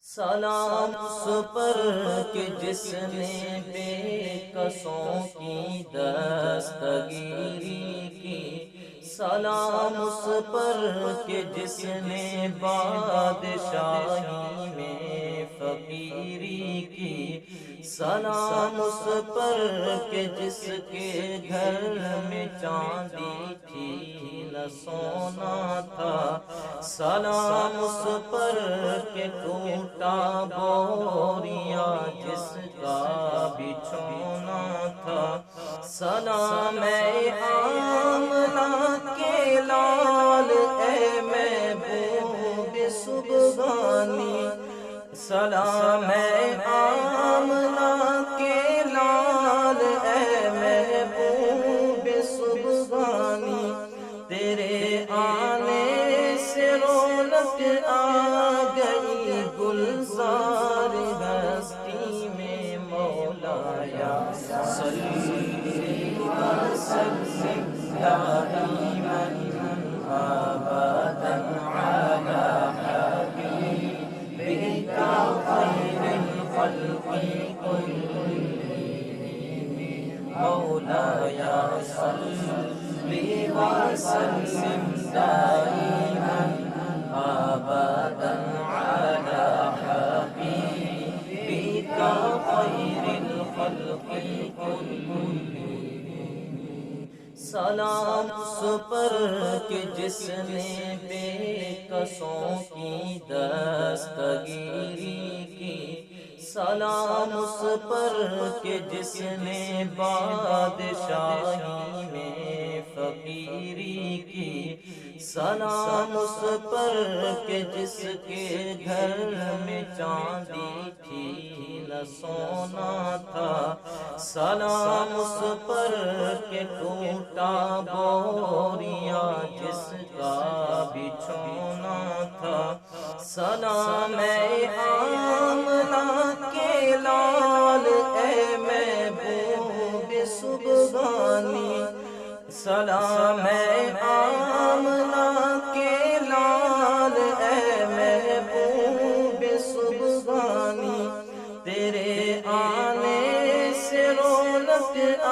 سلام اس پر کہ جس نے بے کسوں کی دستگیری کی، سلام اس پر کہ جس نے بادشاہی میں فقیری کی، سلام اس پر کہ جس کے گھر میں چاندی تھی نہ سونا تھا، سلام اس پر کہ ٹوٹا بوریا جس کا بچھونا تھا، سلام اے آمنہ کے لال اے محبوب سبحانی، سلام اے آمنہ کے لال اے محبوب سبحانی، تیرے آنے سے رونق آ گئی گلزار ہستی میں، مولایا صلی وسلم دائما ابدا علی حبیبک خیر الخلق کلہم، مولایا صلی وسلم دائما ابدا علی حبیبک خیر الخلق کلہم، سلام اس پر کہ جس نے بے کسوں کی دستگیری کی، سلام اس پر کہ جس نے بادشاہی میں فقیری کی، سلام اس پر کہ جس کے گھر میں چاندی تھی نہ سونا تھا، سلام اس پر کہ ٹوٹا بوریا جس کا بچھونا تھا، سلام اے آمنہ کے لال اے محبوب سبحانی، سلام اے آمنہ کے لال اے محبوب سبحانی، تیرے آنے سے رونق آ